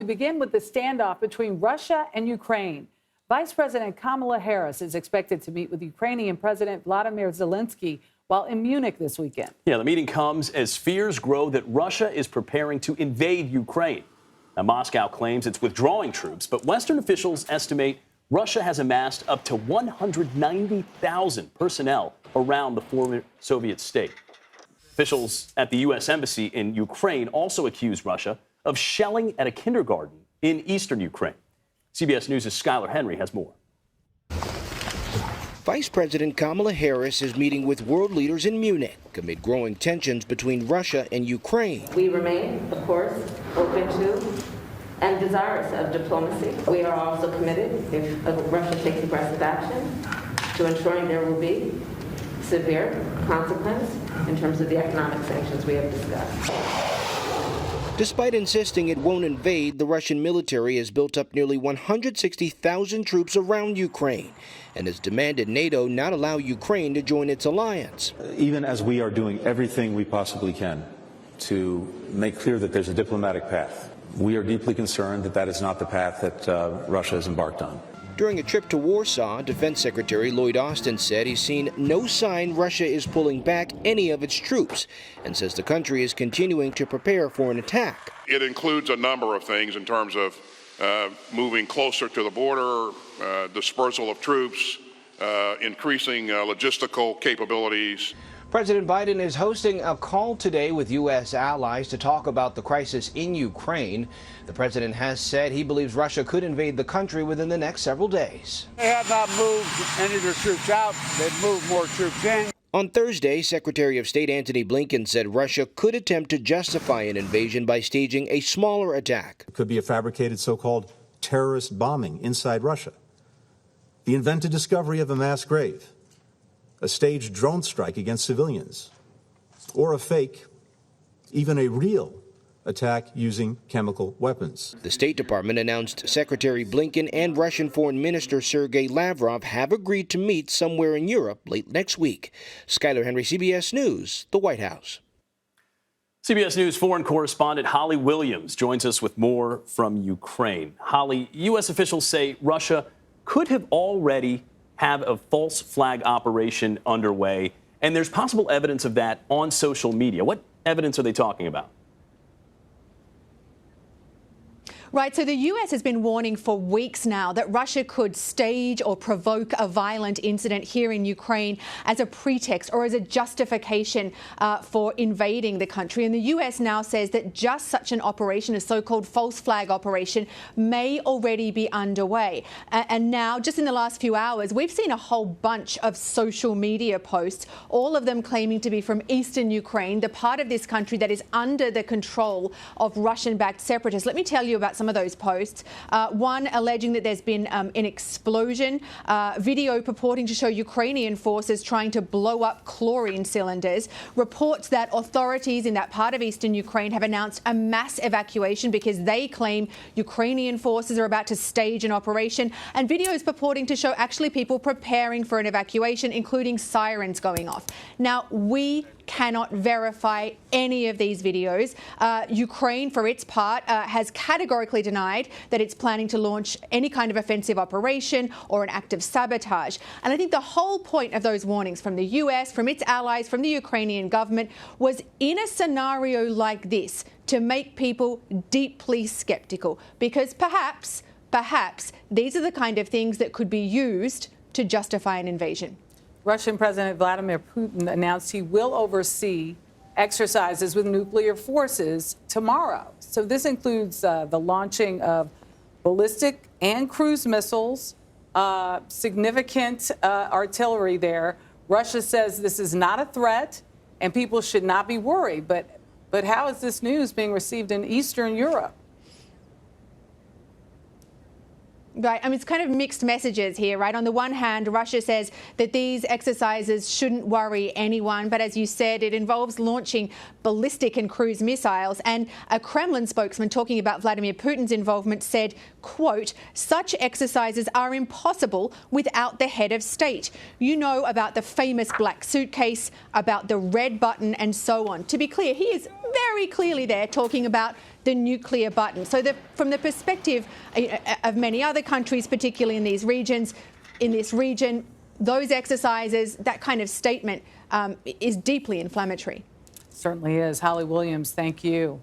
begin with the standoff between Russia and Ukraine. Vice President Kamala Harris is expected to meet with Ukrainian President Volodymyr Zelensky while in Munich this weekend. Yeah, the meeting comes as fears grow that Russia is preparing to invade Ukraine. Now, Moscow claims it's withdrawing troops, but Western officials estimate Russia has amassed up to 190,000 personnel around the former Soviet state. Officials at the U.S. Embassy in Ukraine also accuse Russia of shelling at a kindergarten in eastern Ukraine. CBS News' Skyler Henry has more. Vice President Kamala Harris is meeting with world leaders in Munich amid growing tensions between Russia and Ukraine. We remain, of course, open to and desirous of diplomacy. We are also committed, if Russia takes aggressive action, to ensuring there will be severe consequence in terms of the economic sanctions we have discussed. Despite insisting it won't invade, the Russian military has built up nearly 160,000 troops around Ukraine and has demanded NATO not allow Ukraine to join its alliance. Even as we are doing everything we possibly can to make clear that there's a diplomatic path, we are deeply concerned that that is not the path that Russia has embarked on. During a trip to Warsaw, Defense Secretary Lloyd Austin said he's seen no sign Russia is pulling back any of its troops and says the country is continuing to prepare for an attack. It includes a number of things in terms of moving closer to the border, dispersal of troops, increasing logistical capabilities. President Biden is hosting a call today with U.S. allies to talk about the crisis in Ukraine. The president has said he believes Russia could invade the country within the next several days. They have not moved any of their troops out. They've moved more troops in. On Thursday, Secretary of State Antony Blinken said Russia could attempt to justify an invasion by staging a smaller attack. It could be a fabricated so-called terrorist bombing inside Russia, the invented discovery of a mass grave, a staged drone strike against civilians, or a fake, even a real attack using chemical weapons. The State Department announced Secretary Blinken and Russian Foreign Minister Sergei Lavrov have agreed to meet somewhere in Europe late next week. Skyler Henry, CBS News, the White House. CBS News foreign correspondent Holly Williams joins us with more from Ukraine. Holly, U.S. officials say Russia could have already have a false flag operation underway, and there's possible evidence of that on social media. What evidence are they talking about? Right, so the U.S. has been warning for weeks now that Russia could stage or provoke a violent incident here in Ukraine as a pretext or as a justification for invading the country. And the U.S. now says that just such an operation, a so-called false flag operation, may already be underway. And now, just in the last few hours, we've seen a whole bunch of social media posts, all of them claiming to be from eastern Ukraine, the part of this country that is under the control of Russian-backed separatists. Let me tell you about some of those posts. One alleging that there's been an explosion, video purporting to show Ukrainian forces trying to blow up chlorine cylinders, reports that authorities in that part of eastern Ukraine have announced a mass evacuation because they claim Ukrainian forces are about to stage an operation, and videos purporting to show actually people preparing for an evacuation, including sirens going off. Now, we cannot verify any of these videos. Ukraine, for its part, has categorically denied that it's planning to launch any kind of offensive operation or an act of sabotage. And I think the whole point of those warnings from the US, from its allies, from the Ukrainian government, was in a scenario like this to make people deeply skeptical, because perhaps these are the kind of things that could be used to justify an invasion. Russian President Vladimir Putin announced he will oversee exercises with nuclear forces tomorrow. So this includes the launching of ballistic and cruise missiles, significant artillery there. Russia says this is not a threat and people should not be worried. But how is this news being received in Eastern Europe? Right. I mean, it's kind of mixed messages here, right? On the one hand, Russia says that these exercises shouldn't worry anyone. But as you said, it involves launching ballistic and cruise missiles. And a Kremlin spokesman talking about Vladimir Putin's involvement said, quote, "Such exercises are impossible without the head of state. You know about the famous black suitcase, about the red button and so on." To be clear, he is very clearly there talking about the nuclear button. So from the perspective of many other countries, particularly in these regions, in this region, those exercises, that kind of statement is deeply inflammatory. Certainly is. Holly Williams, thank you.